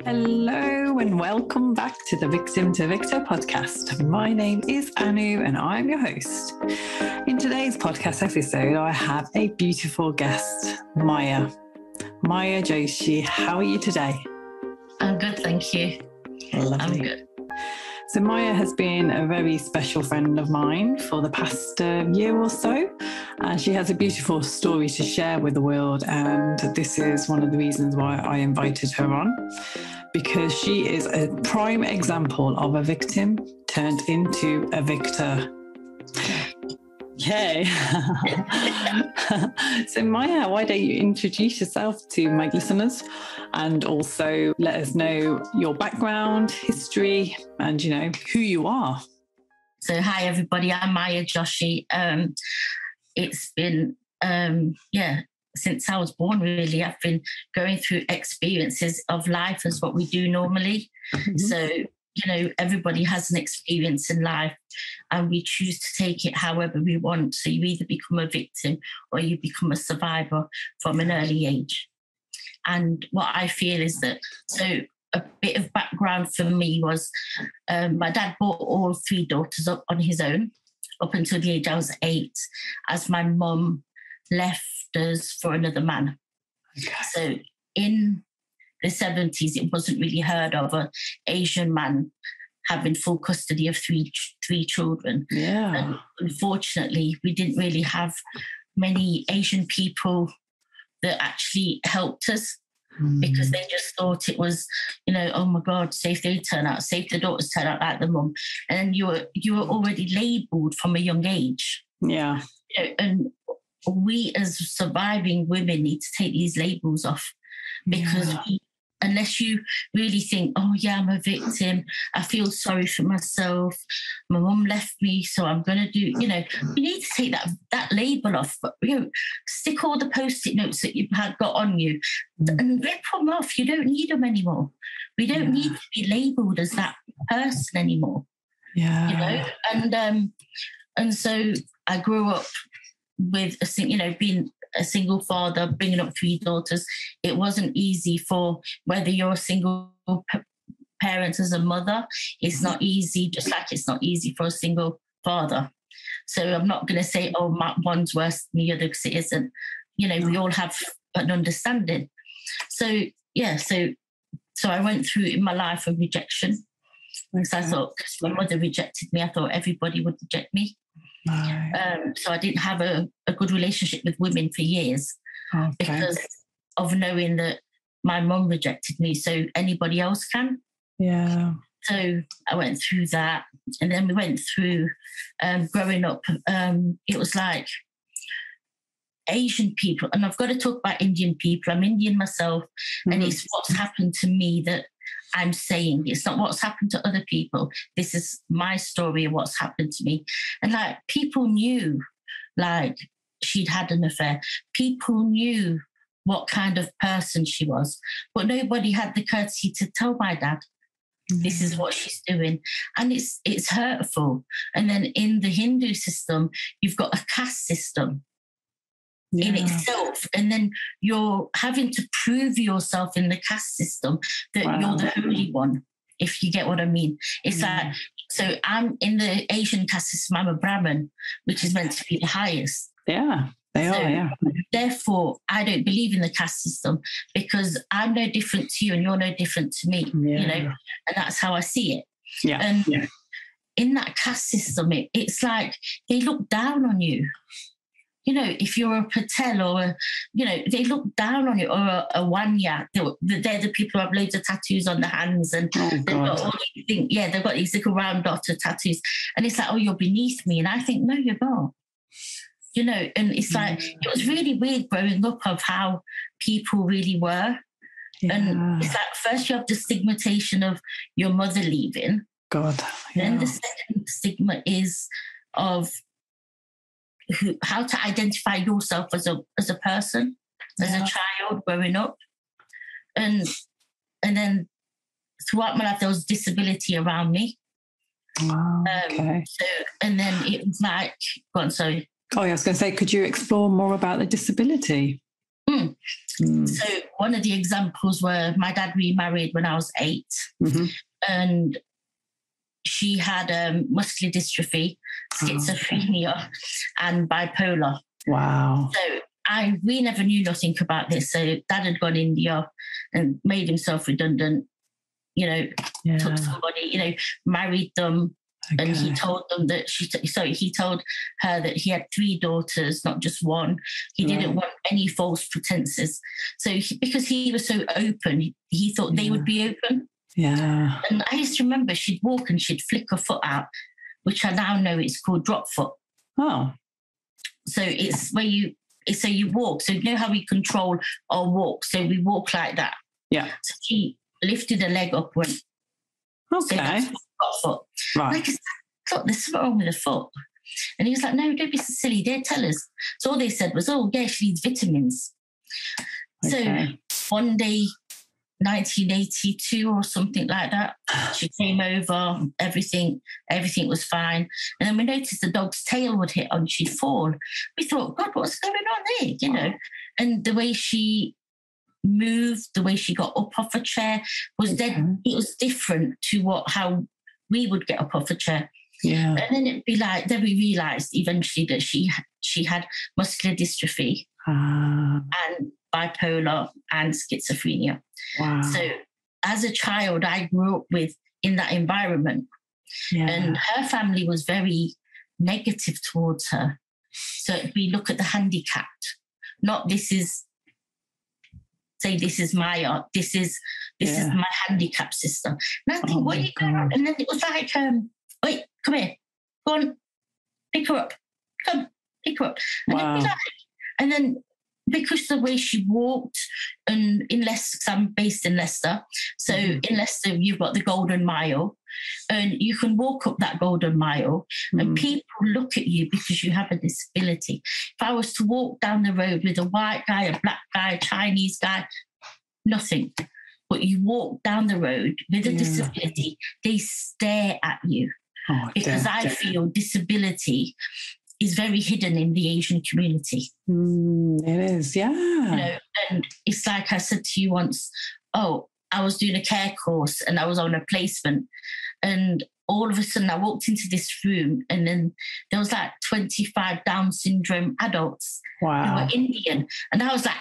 Hello and welcome back to the Victim to Victor podcast. My name is Anu and I'm your host. In today's podcast episode, I have a beautiful guest, Maya Joshi. How are you today? I'm good, thank you. Lovely. I'm good. So Maya has been a very special friend of mine for the past year or so. She has a beautiful story to share with the world, and this is one of the reasons why I invited her on, because she is a prime example of a victim turned into a victor. Yay. So Maya, why don't you introduce yourself to my listeners and also let us know your background, history, and, who you are. So hi, everybody. I'm Maya Joshi. It's been, since I was born, really, I've been going through experiences of life as what we do normally. Mm-hmm. So, everybody has an experience in life and we choose to take it however we want. So you either become a victim or you become a survivor from an early age. And what I feel is that, so a bit of background for me was my dad brought all three daughters up on his own up until the age I was 8, as my mum left us for another man. Okay. So in the 70s, it wasn't really heard of an Asian man having full custody of three children. Yeah. And unfortunately, we didn't really have many Asian people that actually helped us because they just thought it was, oh my God, say if the daughters turn out like the mum. And you were already labelled from a young age. Yeah. And we as surviving women need to take these labels off, because unless you really think, oh yeah, I'm a victim, I feel sorry for myself, my mum left me, so I'm going to do, you need to take that label off. But, stick all the Post-it notes that you've got on you and rip them off. You don't need them anymore. We don't need to be labelled as that person anymore. Yeah. And so I grew up with being a single father, bringing up 3 daughters. It wasn't easy for whether you're a single parent as a mother. It's not easy, just like it's not easy for a single father. So I'm not going to say, oh, one's worse than the other, because it isn't. We all have an understanding. So I went through in my life a rejection. Okay. So I thought, because my mother rejected me, I thought everybody would reject me. Right. So I didn't have a good relationship with women for years because of knowing that my mum rejected me, so anybody else can. Yeah. So I went through that, and then we went through growing up. It was like Asian people, and I've got to talk about Indian people. I'm Indian myself, and it's what's happened to me that I'm saying. It's not what's happened to other people. This is my story of what's happened to me. And people knew she'd had an affair. People knew what kind of person she was, but nobody had the courtesy to tell my dad, this is what she's doing. And it's hurtful. And then in the Hindu system, you've got a caste system. Yeah. In itself, and then you're having to prove yourself in the caste system that you're the holy one, if you get what I mean. It's so I'm in the Asian caste system, I'm a Brahmin, which is meant to be the highest. Yeah, they are, yeah. Therefore, I don't believe in the caste system, because I'm no different to you and you're no different to me, and that's how I see it. Yeah. And in that caste system, it's like they look down on you. If you're a Patel or they look down on you, or a Wanya, they're the people who have loads of tattoos on their hands, and they've got all these things, they've got these little round dotted tattoos, and it's like, oh, you're beneath me, and I think, no, you're not. And it's like, it was really weird growing up of how people really were. Yeah. And it's like, first you have the stigmatization of your mother leaving. God. Yeah. Then the second stigma is of how to identify yourself as a person, as a child growing up. And then throughout my life, there was disability around me. Wow, okay. So, and then it was like, go on, sorry. Oh, yeah, I was going to say, could you explore more about the disability? Mm. So one of the examples were my dad remarried when I was 8, and she had muscular dystrophy, schizophrenia, and bipolar. Wow. So we never knew nothing about this. So dad had gone India and made himself redundant, took somebody, married them. Okay. And he told them that he told her that he had 3 daughters, not just one. He didn't want any false pretenses. So because he was so open, he thought they would be open. Yeah. And I used to remember she'd walk and she'd flick her foot out, which I now know it's called drop foot. Oh. So it's where you walk. So you know how we control our walk? So we walk like that. Yeah. So she lifted her leg up and okay. So drop foot. Right. Like, I thought there's something wrong with the foot. And he was like, no, don't be so silly. They'll tell us. So all they said was, oh, yeah, she needs vitamins. Okay. So one day, 1982 or something like that, she came over, everything was fine. And then we noticed the dog's tail would hit and she'd fall. We thought, God, what's going on there? And the way she moved, the way she got up off a chair was it was different to how we would get up off a chair. Yeah. And then it'd be like, then we realised eventually that she had muscular dystrophy and bipolar and schizophrenia. Wow. So as a child, I grew up in that environment. Yeah. And her family was very negative towards her. So we look at the handicapped, not this is Maya, this is my handicapped sister. And I think, what are you going on? And then it was like, wait, come here, go on, pick her up, come, pick her up. And then because the way she walked, and in Leicester, because I'm based in Leicester, so in Leicester you've got the Golden Mile, and you can walk up that Golden Mile, and people look at you because you have a disability. If I was to walk down the road with a white guy, a black guy, a Chinese guy, nothing. But you walk down the road with a disability, they stare at you. Because I feel disability is very hidden in the Asian community. It is, yeah. And it's like I said to you once, I was doing a care course and I was on a placement, and all of a sudden I walked into this room and then there was like 25 Down syndrome adults who were Indian. And I was like,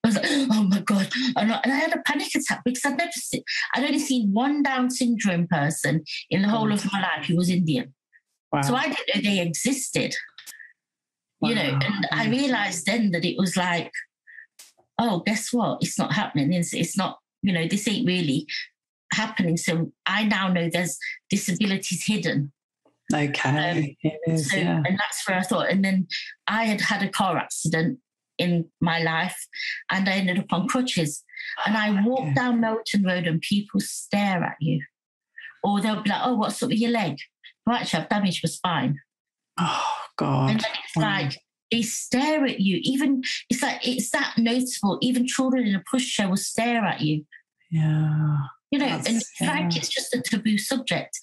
oh my God. And I had a panic attack because I'd only seen one Down syndrome person in the whole of my life who was Indian. Wow. So I didn't know they existed, and I realized then that it was like, oh, guess what? It's not happening. It's not, this ain't really happening. So I now know there's disabilities hidden. Okay. It is, And that's where I thought. And then I had a car accident in my life and I ended up on crutches. And I walk down Melton Road and people stare at you. Or they'll be like, oh, what's up with your leg? Well, actually, I've damaged my spine. Oh, God. And then it's like, they stare at you. Even, it's like, it's that noticeable. Even children in a pushchair will stare at you. Yeah. And it's like it's just a taboo subject.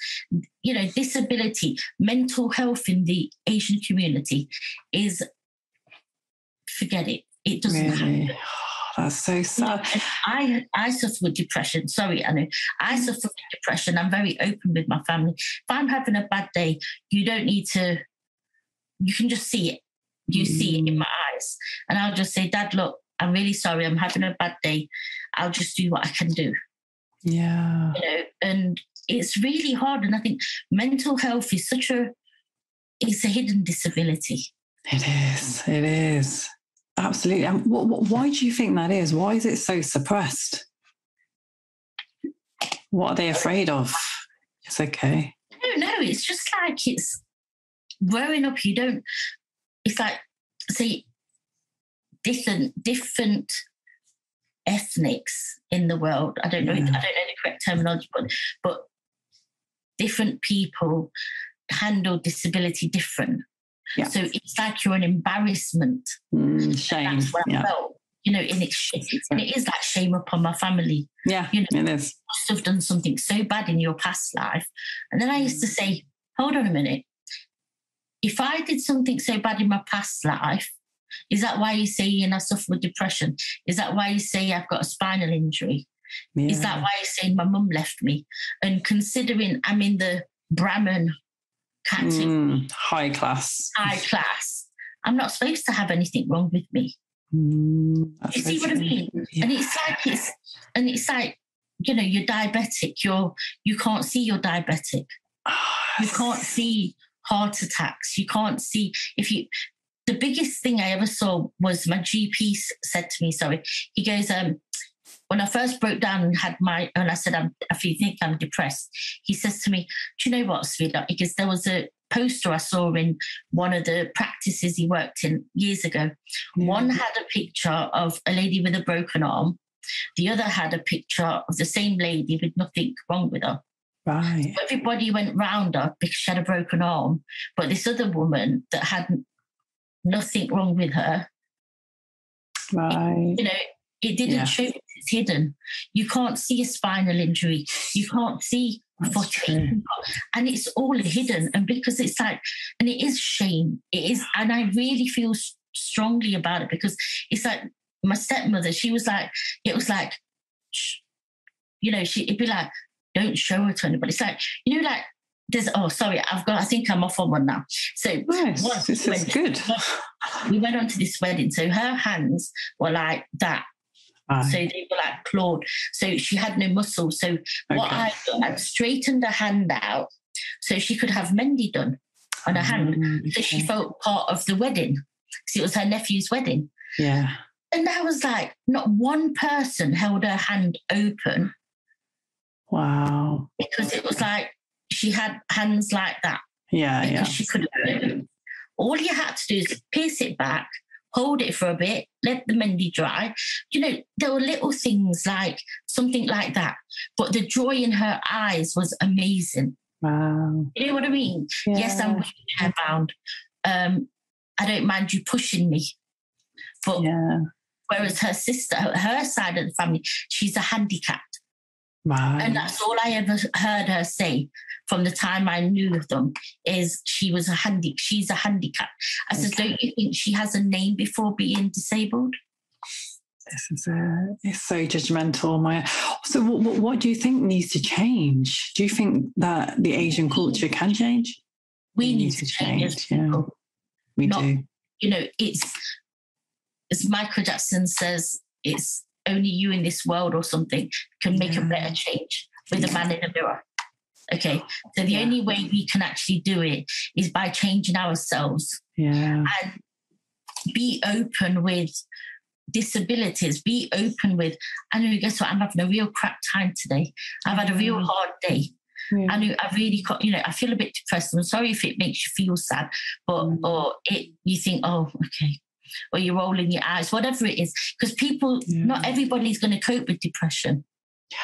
Disability, mental health in the Asian community is, forget it. It doesn't happen. That's so sad. I suffer with depression. Sorry, Anu. I suffer with depression. I'm very open with my family. If I'm having a bad day, you don't need to, you can just see it. You see it in my eyes. And I'll just say, Dad, look, I'm really sorry. I'm having a bad day. I'll just do what I can do. Yeah. And it's really hard. And I think mental health is it's a hidden disability. It is. Absolutely. And why do you think that is? Why is it so suppressed? What are they afraid of? It's okay. I don't know. It's just like it's growing up. It's like, see, different ethnics in the world. I don't know the correct terminology, but different people handle disability different. Yeah. So it's like you're an embarrassment. Shame. That's what I felt, and it is like shame upon my family. Yeah, it is. You must have done something so bad in your past life. And then I used to say, hold on a minute. If I did something so bad in my past life, Is that why you say I suffer with depression? Is that why you say I've got a spinal injury? Yeah. Is that why you say my mum left me? And considering I'm in the Brahmin category, high class, I'm not supposed to have anything wrong with me. You see what I mean? Yeah. And it's like, you know, you're diabetic. You can't see you're diabetic. You can't see heart attacks. You can't see the biggest thing I ever saw was my GP said to me, he goes, when I first broke down and I said, if you think I'm depressed, he says to me, do you know what, sweetheart? Because there was a poster I saw in one of the practices he worked in years ago. Yeah. One had a picture of a lady with a broken arm. The other had a picture of the same lady with nothing wrong with her. Right. So everybody went round her because she had a broken arm. But this other woman that had nothing wrong with her, right. It didn't show it's hidden. You can't see a spinal injury. You can't see fatigue. And it's all hidden. And because it's like, and it is shame. It is, and I really feel strongly about it because it's like my stepmother, it was like, it'd be like, don't show her to anybody. It's like, like, I think I'm off on one now. So nice. This is good. We went on to this wedding. So her hands were like that. So they were like clawed. So she had no muscle. So what I done, I straightened her hand out so she could have mending done on her hand. So she felt part of the wedding. Because it was her nephew's wedding. Yeah. And I was like, not one person held her hand open. Wow. Because it was like she had hands like that. Yeah. She couldn't do it. All you had to do is pierce it back, hold it for a bit, let the mending dry. There were little things like something like that. But the joy in her eyes was amazing. Wow. You know what I mean? Yeah. Yes, I'm wheelchair bound. I don't mind you pushing me. But whereas her sister, her side of the family, she's a handicapped. Wow. And that's all I ever heard her say from the time I knew of them is she's a handicap. I said, don't you think she has a name before being disabled? It's so judgmental, Maya. So what do you think needs to change? Do you think that the Asian culture can change? We need to change. Yeah, we do. It's, as Michael Jackson says, it's only you in this world or something can make a better change with a man in a mirror. Okay, so the only way we can actually do it is by changing ourselves. Yeah. And be open with disabilities, be open with, I know, guess what, I'm having a real crap time today. I've had a real hard day. Yeah. I really got, I feel a bit depressed. I'm sorry if it makes you feel sad, but you think, oh, okay. Or you're rolling your eyes, whatever it is. Because people, not everybody's going to cope with depression. Yeah,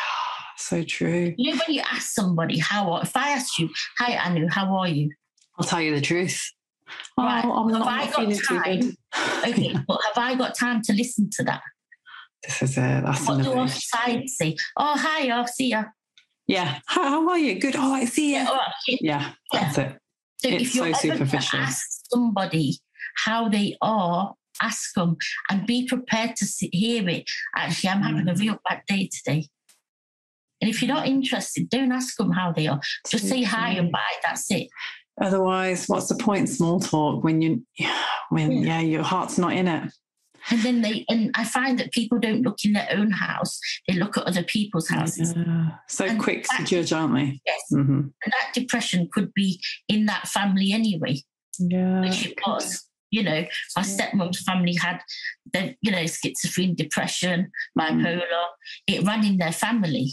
so true. When you ask somebody, if I asked you, hi, Anu, how are you? I'll tell you the truth. Right. I'm not feeling too good. Okay, but have I got time to listen to that? This is it. That's what do our side say? Oh, hi, I'll see you. Yeah. How are you? Good. Oh, I see you. Yeah, that's it. So it's if you're so superficial. Ask somebody how they are, ask them and be prepared to hear it. Actually, I'm having a real bad day today. And if you're not interested, don't ask them how they are. Just say hi and bye. That's it. Otherwise, what's the point? Small talk when your heart's not in it. And then and I find that people don't look in their own house; they look at other people's houses. So quick to judge, aren't they? Yes. Mm-hmm. And that depression could be in that family anyway. Yeah. Which it was. My stepmom's family had the, schizophrenia, depression, bipolar. It ran in their family.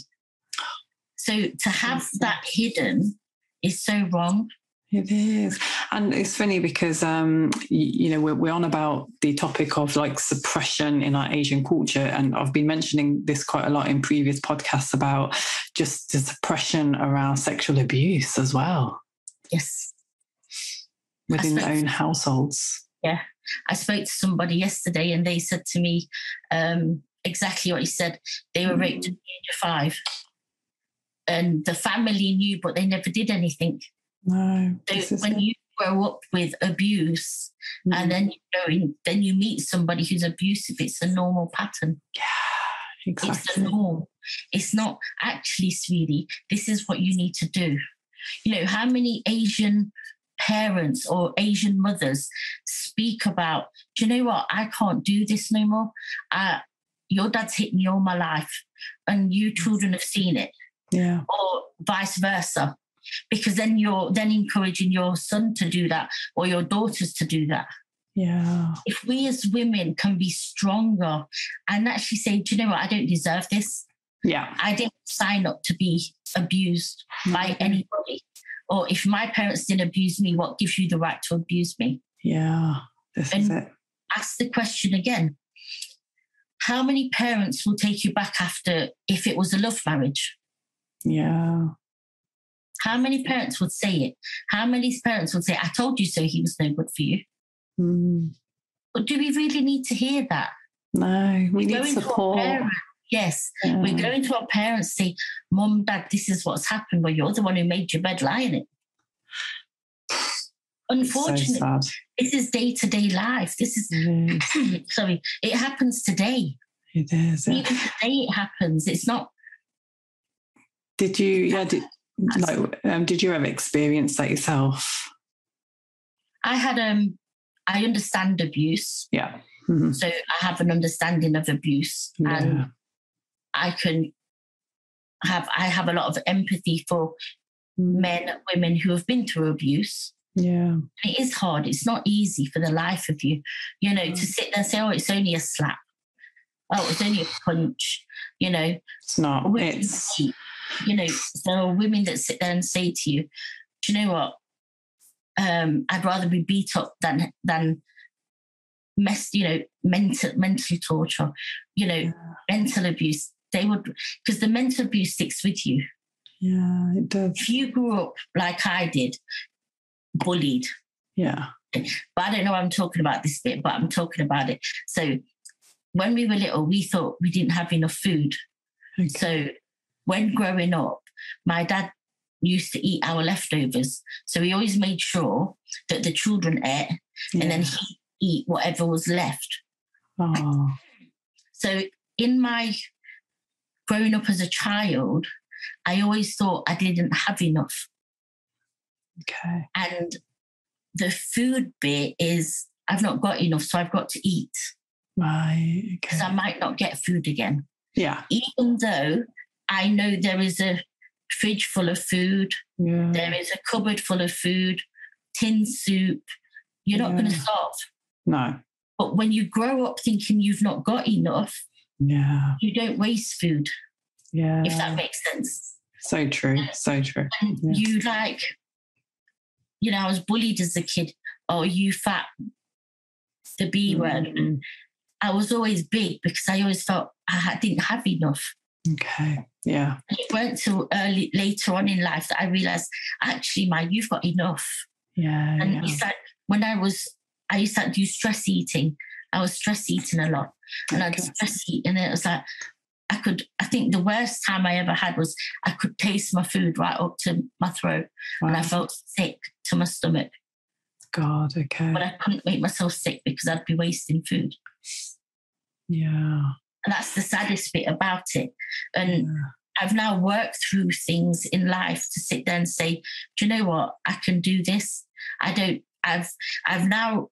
So to have that hidden is so wrong. It is. And it's funny because, we're on about the topic of like suppression in our Asian culture. And I've been mentioning this quite a lot in previous podcasts about just the suppression around sexual abuse as well. Yes. Within their own households. Yeah. I spoke to somebody yesterday and they said to me exactly what you said. They were raped at the age of 5. And the family knew, but they never did anything. No. So when you grow up with abuse, and then then you meet somebody who's abusive, it's a normal pattern. Yeah, exactly. It's the norm. It's not actually, sweetie, this is what you need to do. You know, how many Asian parents or Asian mothers speak about, do you know what, I can't do this no more. Your dad's hit me all my life and you children have seen it. Yeah. Or vice versa. Because then you're then encouraging your son to do that or your daughters to do that. Yeah. If we as women can be stronger and actually say, do you know what, I don't deserve this. Yeah. I didn't sign up to be abused by anybody. Or if my parents didn't abuse me, what gives you the right to abuse me? Yeah, this is it. Ask the question again. How many parents will take you back after if it was a love marriage? Yeah. How many parents would say it? How many parents would say, I told you so, he was no good for you? But do we really need to hear that? No, we need support. Yes, we're going to our parents, say, Mum, Dad, this is what's happened. Well, you're the one who made your bed, lie in it. Unfortunately, so this is day-to-day life. This is, sorry, it happens today. It is. Even today it happens. It's not. Did you, did you ever experience that yourself? I had, I understand abuse. Yeah. So I have an understanding of abuse and I have a lot of empathy for men and women who have been through abuse. Yeah. It is hard. It's not easy for the life of you, you know, to sit there and say, oh, it's only a slap. Oh, it's only a punch, you know. It's not. It's, you know, there are women that sit there and say to you, do you know what? I'd rather be beat up than mental torture, you know, mental abuse. They would, because the mental abuse sticks with you. Yeah, it does. If you grew up like I did, bullied. Yeah. But I don't know what I'm talking about this bit, but I'm talking about it. So when we were little, we thought we didn't have enough food. Okay. So when growing up, my dad used to eat our leftovers. So he always made sure that the children ate and then he'd eat whatever was left. Oh. So in my growing up as a child, I always thought I didn't have enough. Okay. And the food bit is I've not got enough, so I've got to eat. Right. Because I might not get food again. Yeah. Even though I know there is a fridge full of food, there is a cupboard full of food, tin soup, you're not going to starve. No. But when you grow up thinking you've not got enough, you don't waste food. Yeah. If that makes sense. So true. So true. And you like, you know, I was bullied as a kid. Oh, you fat, the B word. And I was always big because I always felt I didn't have enough. Okay. Yeah. And it weren't till later on in life that I realised, actually, you've got enough. Yeah. And it's like when I used to do stress eating. I was stress eating a lot. And I'd stress eat. And it was like, I think the worst time I ever had was I could taste my food right up to my throat. Wow. And I felt sick to my stomach. God, okay. But I couldn't make myself sick because I'd be wasting food. Yeah. And that's the saddest bit about it. And I've now worked through things in life to sit there and say, do you know what? I can do this. I've now,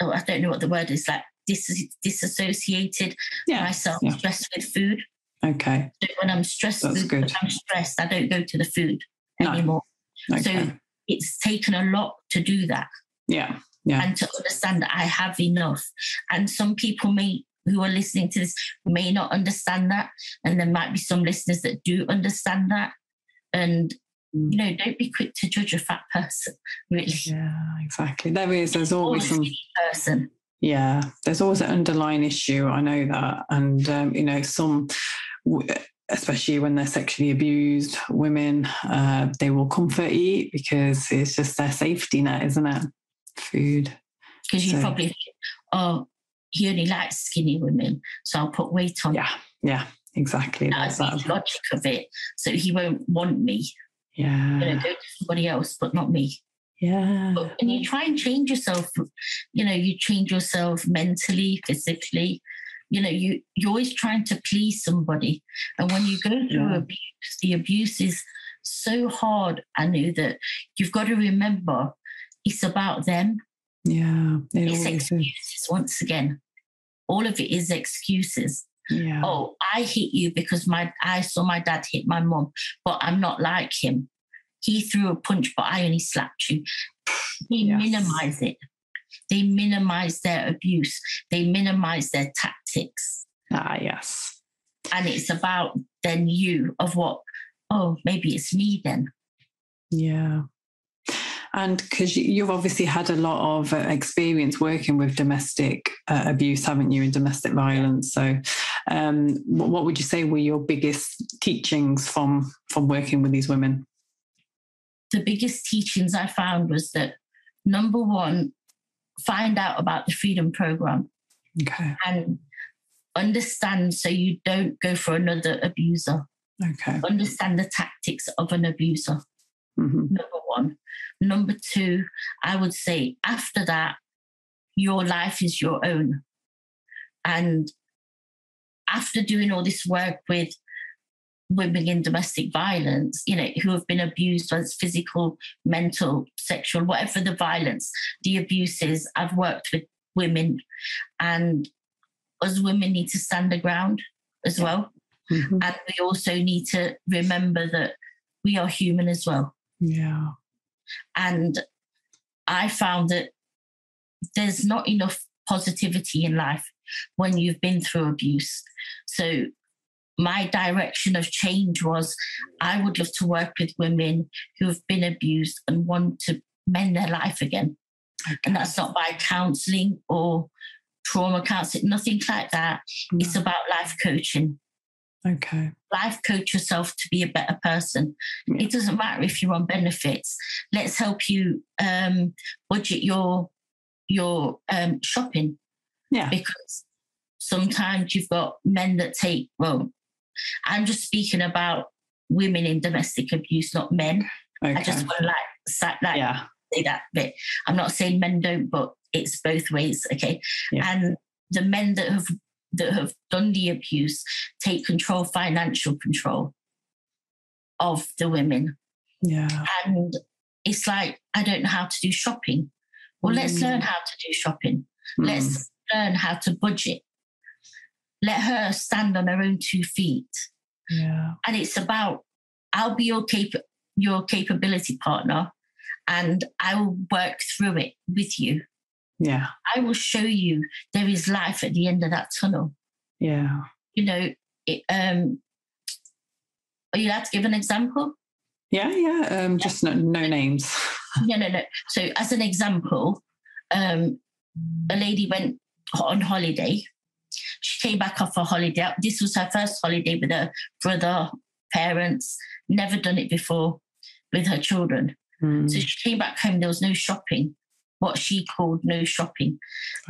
I don't know what the word is, like disassociated myself stressed with food. Okay. So when I'm stressed, I don't go to the food anymore. Okay. So it's taken a lot to do that. Yeah. Yeah. And to understand that I have enough. And some people who are listening to this may not understand that. And there might be some listeners that do understand that. And, you know, don't be quick to judge a fat person, really. Yeah, exactly. There's always some person. Yeah, there's always an underlying issue. I know that. And, you know, some, especially when they're sexually abused, women, they will comfort eat because it's just their safety net, isn't it? Food. Because you probably think, he only likes skinny women, so I'll put weight on. Yeah, exactly. That's the logic of it. So he won't want me. Yeah. You know, go to somebody else, but not me. Yeah. And you try and change yourself, you change yourself mentally, physically. You're always trying to please somebody. And when you go through abuse, the abuse is so hard, Anu, that you've got to remember it's about them. Yeah. It's excuses once again. All of it is excuses. Yeah. Oh, I hit you because I saw my dad hit my mom, but I'm not like him. He threw a punch, but I only slapped you. They minimize it. They minimize their abuse. They minimize their tactics. Yes. And it's about then you of what, maybe it's me then. Yeah. And because you've obviously had a lot of experience working with domestic abuse, haven't you, and domestic violence. So what would you say were your biggest teachings from working with these women? The biggest teachings I found was that, number one, find out about the Freedom Program. Okay. And understand so you don't go for another abuser. Okay. Understand the tactics of an abuser. Mm-hmm. Number one. Number two, I would say after that, your life is your own. And after doing all this work with women in domestic violence, who have been abused, whether it's physical, mental, sexual, whatever the violence, the abuse is, I've worked with women, and us women need to stand the ground as well. Mm-hmm. And we also need to remember that we are human as well. Yeah. And I found that there's not enough positivity in life when you've been through abuse. So my direction of change was I would love to work with women who have been abused and want to mend their life again. Okay. And that's not by counselling or trauma counselling, nothing like that. No. It's about life coaching. Okay. Life coach yourself to be a better person. Yeah. It doesn't matter if you're on benefits. Let's help you budget your shopping. Yeah. Because sometimes you've got men that take, I'm just speaking about women in domestic abuse, not men. Okay. I just want to say that bit. I'm not saying men don't, but it's both ways, okay? Yeah. And the men that have done the abuse take control, financial control of the women. Yeah. And it's like, I don't know how to do shopping. Well, let's learn how to do shopping. Let's learn how to budget. Let her stand on her own 2 feet. Yeah. And it's about, I'll be your capability partner, and I will work through it with you. Yeah. I will show you there is life at the end of that tunnel. Yeah. Are you allowed to give an example? Yeah. Just no names. No. So as an example, a lady went on holiday. She came back off a holiday. This was her first holiday with her brother, parents, never done it before with her children. So she came back home, there was no shopping, what she called no shopping.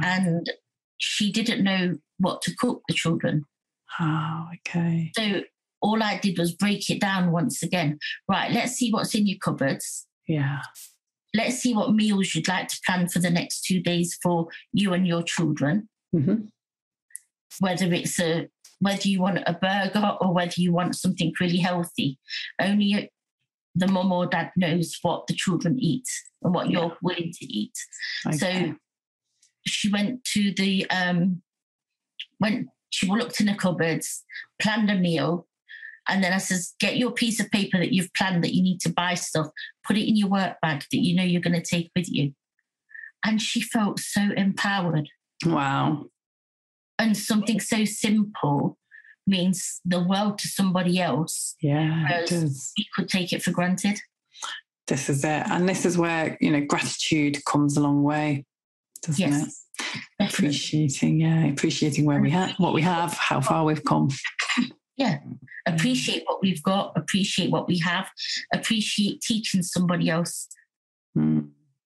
And she didn't know what to cook the children. Oh, okay. So all I did was break it down once again. Right, let's see what's in your cupboards. Yeah. Let's see what meals you'd like to plan for the next 2 days for you and your children. Mm-hmm. Whether you want a burger or whether you want something really healthy. Only the mum or dad knows what the children eat and what you're willing to eat. Okay. So she went to she looked in the cupboards, planned a meal, and then I says, get your piece of paper that you've planned that you need to buy stuff, put it in your work bag that you know you're going to take with you. And she felt so empowered. Wow. And something so simple means the world to somebody else. Yeah, it does. We could take it for granted. This is it. And this is where, gratitude comes a long way, doesn't it? Definitely. Appreciating where we have, what we have, how far we've come. Yeah. Appreciate what we've got, appreciate what we have, appreciate teaching somebody else.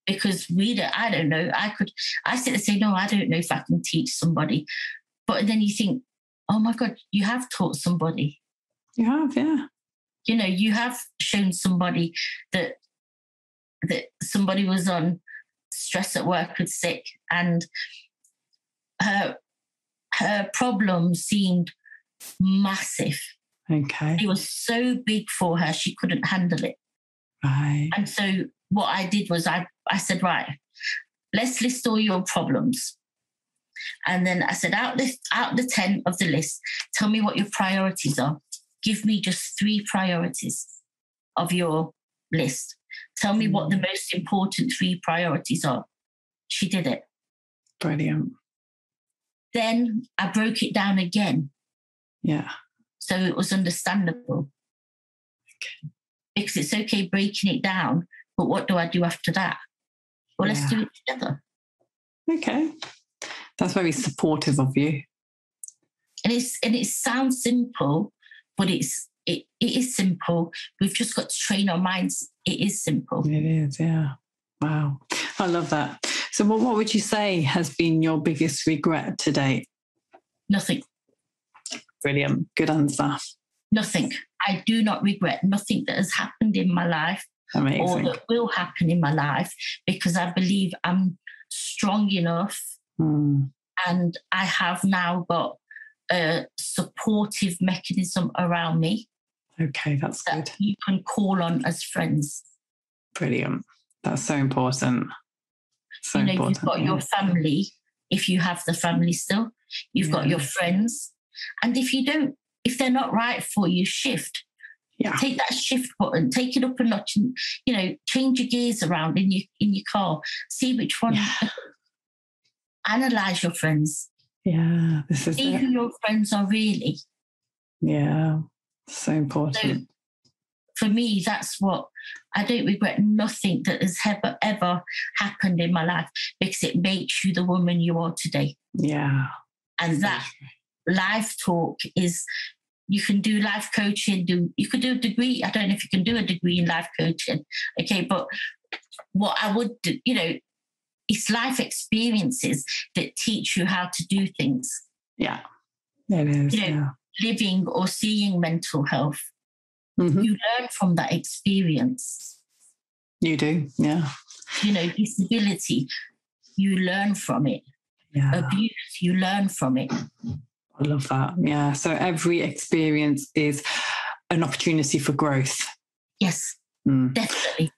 Because I don't know. I sit and say, no, I don't know if I can teach somebody. But then you think, oh my God, you have taught somebody. You have, yeah. You have shown somebody that that somebody was on stress at work with sick, and her problem seemed massive. Okay. It was so big for her, she couldn't handle it. Right. And so what I did was I said, right, let's list all your problems. And then I said, out the 10 of the list, tell me what your priorities are. Give me just 3 priorities of your list. Tell me what the most important 3 priorities are. She did it. Brilliant. Then I broke it down again. Yeah. So it was understandable. Okay. Because it's okay breaking it down, but what do I do after that? Well, let's do it together. Okay. That's very supportive of you. And it sounds simple, but it is simple. We've just got to train our minds. It is simple. It is, yeah. Wow. I love that. So what would you say has been your biggest regret to date? Nothing. Brilliant. Good answer. Nothing. I do not regret nothing that has happened in my life. Amazing. Or that will happen in my life, because I believe I'm strong enough and I have now got a supportive mechanism around me. Okay, that's good. That you can call on as friends. Brilliant. That's so important. So important. You've got your family, if you have the family still. You've got your friends. And if they're not right for you, shift. Yeah. Take that shift button, take it up a notch, and change your gears around in your car. See which one. Yeah. Analyze your friends. Yeah, this is See who your friends are really. Yeah, so important. So for me, that's what I don't regret. Nothing that has ever happened in my life, because it makes you the woman you are today. Yeah, and that life talk is. You can do life coaching. You could do a degree. I don't know if you can do a degree in life coaching. Okay, but what I would do, it's life experiences that teach you how to do things. Yeah, it is. Living or seeing mental health. Mm-hmm. You learn from that experience. You do, yeah. Disability, you learn from it. Yeah. Abuse, you learn from it. I love that. Yeah. So every experience is an opportunity for growth. Yes, definitely.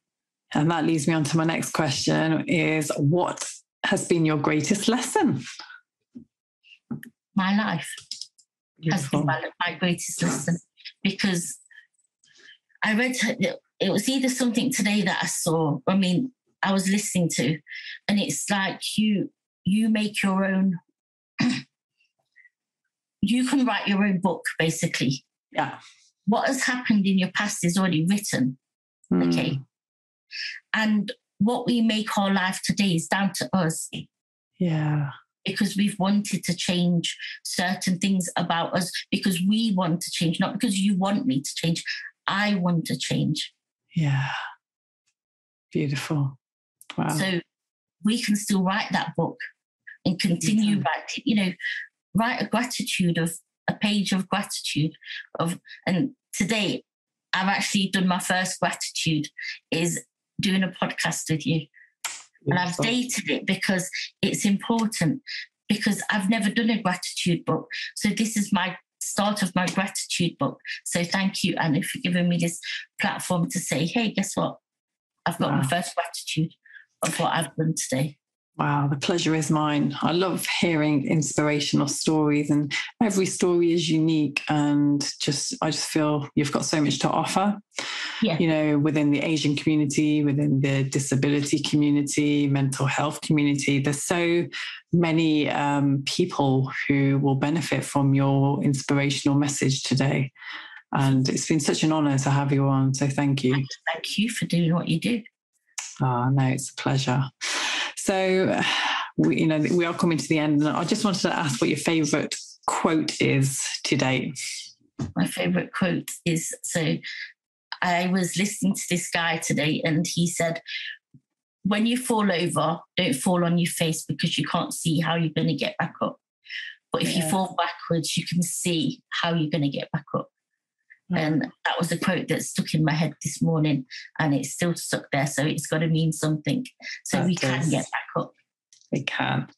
And that leads me on to my next question is, what has been your greatest lesson? My life has been my greatest lesson, because I read, it was either something today that I saw, I was listening to, and it's like you make your own, you can write your own book, basically. Yeah. What has happened in your past is already written. Okay. And what we make our life today is down to us. Yeah. Because we've wanted to change certain things about us, because we want to change, not because you want me to change. I want to change. Yeah. Beautiful. Wow. So we can still write that book and continue writing, write a page of gratitude and today I've actually done my first gratitude is doing a podcast with you. Beautiful. And I've dated it because it's important, because I've never done a gratitude book. So this is my start of my gratitude book. So thank you, Anu, for giving me this platform to say, hey, guess what? I've got my first gratitude of what I've done today. Wow, the pleasure is mine. I love hearing inspirational stories, and every story is unique, and I just feel you've got so much to offer. Yeah. Within the Asian community, within the disability community, mental health community, there's so many people who will benefit from your inspirational message today. And it's been such an honor to have you on. So thank you. Thank you for doing what you do. Oh, no, it's a pleasure. So, we are coming to the end, and I just wanted to ask what your favourite quote is today. My favourite quote is, so I was listening to this guy today, and he said, when you fall over, don't fall on your face, because you can't see how you're going to get back up. But if you fall backwards, you can see how you're going to get back up. And that was a quote that stuck in my head this morning, and it's still stuck there. So it's got to mean something. So we can get back up. We can.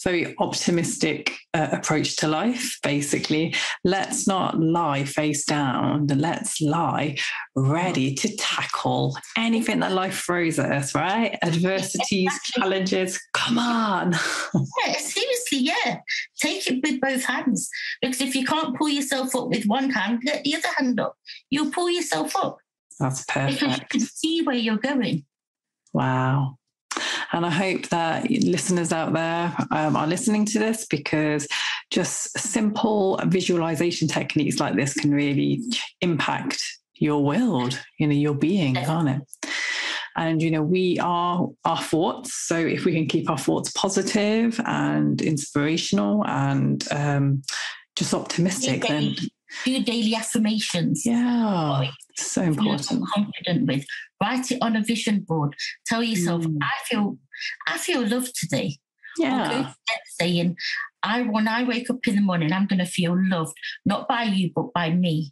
Very optimistic approach to life, basically. Let's not lie face down. Let's lie ready to tackle anything that life throws at us, right? Adversities, challenges, come on. Yeah, seriously, yeah. Take it with both hands. Because if you can't pull yourself up with one hand, get the other hand up. You'll pull yourself up. That's perfect. Because you can see where you're going. Wow. And I hope that listeners out there are listening to this, because just simple visualization techniques like this can really impact your world, your being, can't it? And, we are our thoughts. So if we can keep our thoughts positive and inspirational and just optimistic, then... Do daily affirmations. Yeah, so important. Confident with. Write it on a vision board. Tell yourself, I feel loved today. Yeah. Or go to bed saying, when I wake up in the morning, I'm going to feel loved, not by you, but by me.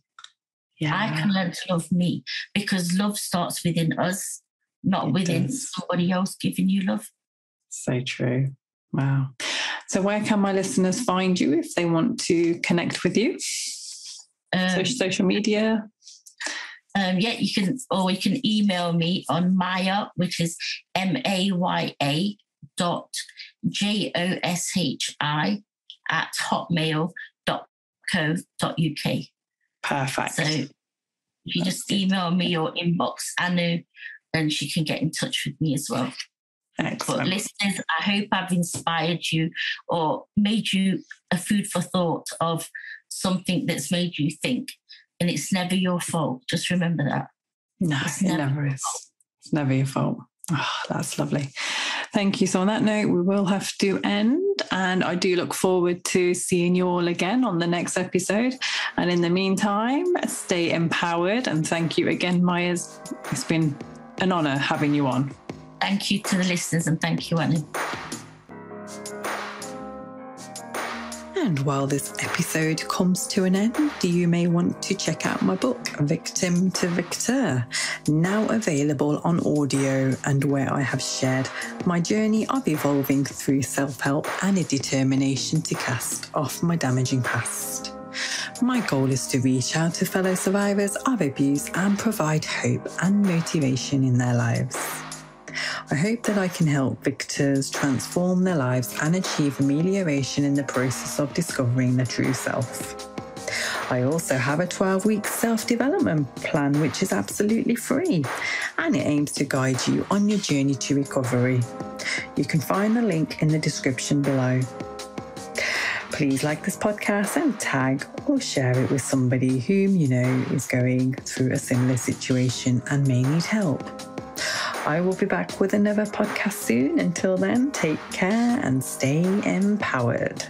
Yeah. I can learn to love me, because love starts within us, not within somebody else giving you love. So true. Wow. So where can my listeners find you if they want to connect with you? Social media? You can email me on Maya, which is maya.joshi@hotmail.co.uk. Perfect. So if you just email me or inbox Anu, then she can get in touch with me as well. Excellent. But listeners, I hope I've inspired you or made you a food for thought of something that's made you think. And it's never your fault. Just remember that. No, it never is. It's never your fault. Oh, that's lovely. Thank you. So on that note, we will have to end. And I do look forward to seeing you all again on the next episode. And in the meantime, stay empowered. And thank you again, Maya. It's been an honour having you on. Thank you to the listeners, and thank you, Anu. And while this episode comes to an end, you may want to check out my book, Victim to Victor, now available on audio, and where I have shared my journey of evolving through self-help and a determination to cast off my damaging past. My goal is to reach out to fellow survivors of abuse and provide hope and motivation in their lives. I hope that I can help victors transform their lives and achieve amelioration in the process of discovering their true self. I also have a 12-week self-development plan, which is absolutely free, and it aims to guide you on your journey to recovery. You can find the link in the description below. Please like this podcast and tag or share it with somebody whom you know is going through a similar situation and may need help. I will be back with another podcast soon. Until then, take care and stay empowered.